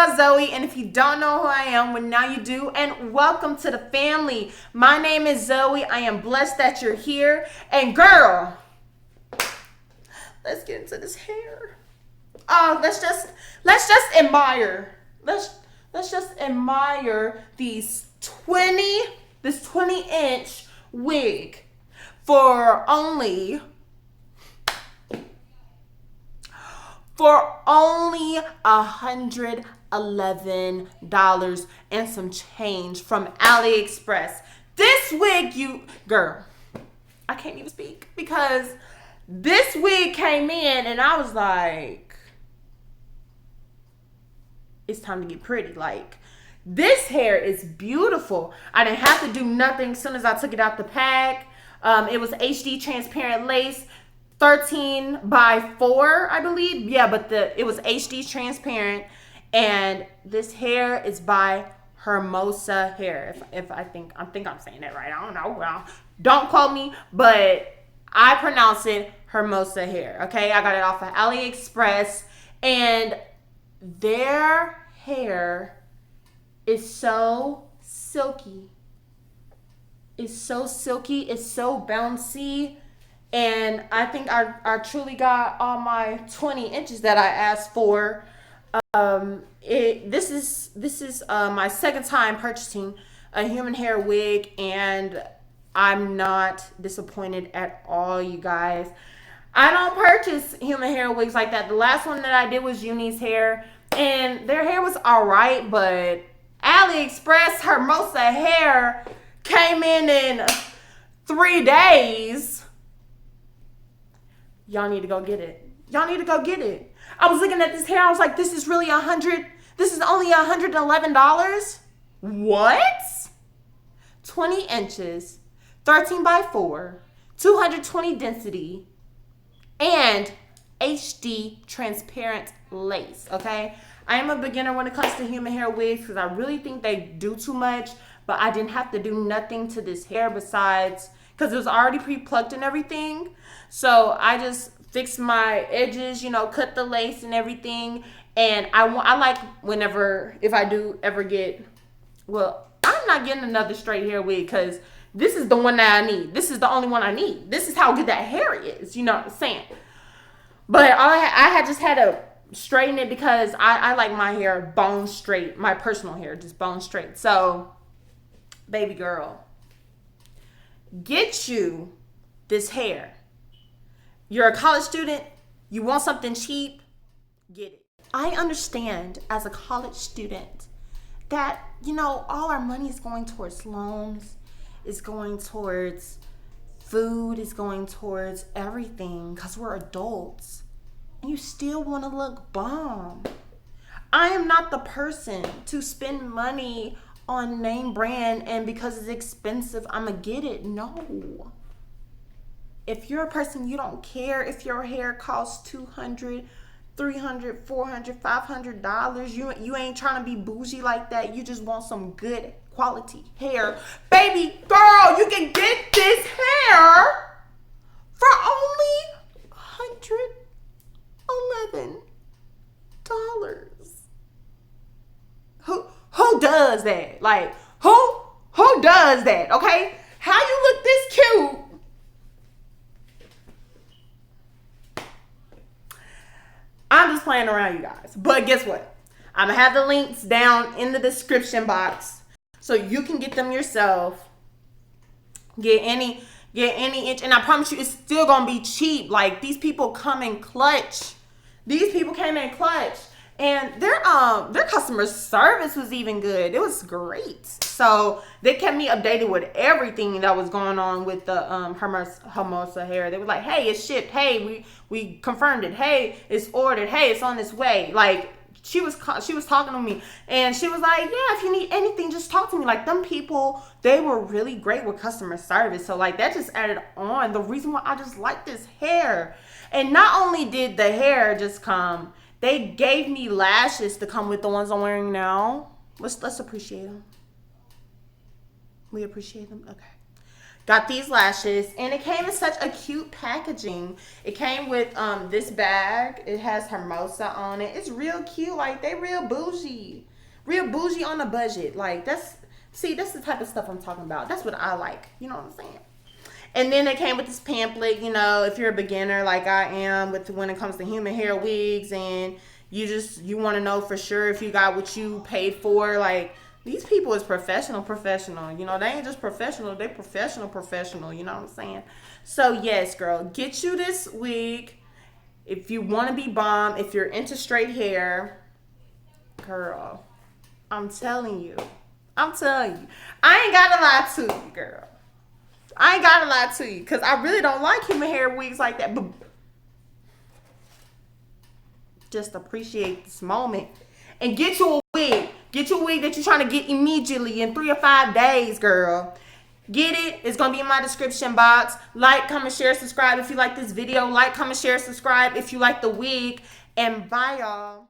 girl Zoe, and if you don't know who I am, well now you do, and welcome to the family. My name is Zoe. I am blessed that you're here, and girl, let's get into this hair. Oh, let's just admire. Let's just admire this 20-inch wig for only $111 and some change from AliExpress. This wig, girl, I can't even speak because this wig came in and I was like, it's time to get pretty. Like, this hair is beautiful. I didn't have to do nothing as soon as I took it out the pack. It was HD transparent lace, 13 by 4, I believe. Yeah, but it was HD transparent. And this hair is by HERMOSA hair. If I think I'm saying that right. I don't know. Well, don't quote me, but I pronounce it HERMOSA hair. Okay, I got it off of AliExpress, and their hair is so silky. It's so silky. It's so bouncy. And I think I truly got all my 20 inches that I asked for. This is my second time purchasing a human hair wig, and I'm not disappointed at all, you guys. I don't purchase human hair wigs like that. The last one that I did was Uni's hair, and their hair was alright, but AliExpress Hermosa hair came in 3 days. Y'all need to go get it. Y'all need to go get it. I was looking at this hair. I was like, this is only $111? What? 20 inches, 13 by 4, 220 density, and HD transparent lace, okay? I am a beginner when it comes to human hair wigs because I really think they do too much, but I didn't have to do nothing to this hair besides, because it was already pre-plucked and everything. So I just fixed my edges, cut the lace and everything. And I like if I do ever get, well, I'm not getting another straight hair wig because this is the one that I need. This is the only one I need. This is how good that hair is, you know what I'm saying? But I had just had to straighten it because I like my hair bone straight, my personal hair, just bone straight. So, baby girl, get you this hair. You're a college student, you want something cheap, get it. I understand as a college student that, all our money is going towards loans, is going towards food, is going towards everything because we're adults. And you still want to look bomb. I am not the person to spend money on name brand and because it's expensive, I'm going to get it. No. If you're a person, you don't care if your hair costs $200, $300, $400, $500. You ain't trying to be bougie like that. You just want some good quality hair. Baby girl, you can get this hair for only $111. Who does that? Like, who does that? Okay? How you look this cute? I'm just playing around, you guys. But guess what? I'm going to have the links down in the description box so you can get them yourself. Get any inch. And I promise you, it's still going to be cheap. Like, these people come in clutch. These people came in clutch. And their customer service was even good. It was great. So they kept me updated with everything that was going on with the Hermosa hair. They were like, hey, it's shipped. Hey, we confirmed it. Hey, it's ordered. Hey, it's on its way. Like, she was talking to me, and she was like, yeah, if you need anything, just talk to me. Like, them people, they were really great with customer service. So like, that just added on the reason why I just like this hair. And not only did the hair just come, they gave me lashes to come with the ones I'm wearing now. Let's appreciate them. We appreciate them. Okay. Got these lashes, and it came in such a cute packaging. It came with this bag. It has Hermosa on it. It's real cute. Like, they real bougie. Real bougie on a budget. Like, that's the type of stuff I'm talking about. That's what I like. You know what I'm saying? And then it came with this pamphlet, you know, if you're a beginner like I am with when it comes to human hair wigs, and you want to know for sure if you got what you paid for. Like, these people is professional. You know, they ain't just professional. They professional. You know what I'm saying? So, yes, girl, get you this wig. If you want to be bomb, if you're into straight hair, girl, I'm telling you. I ain't got to lie to you, girl. I ain't got to lie to you because I really don't like human hair wigs like that. But just appreciate this moment and get you a wig. Get you a wig that you're trying to get immediately in 3 or 5 days, girl. Get it. It's going to be in my description box. Like, comment, share, subscribe if you like this video. Like, comment, share, subscribe if you like the wig. And bye, y'all.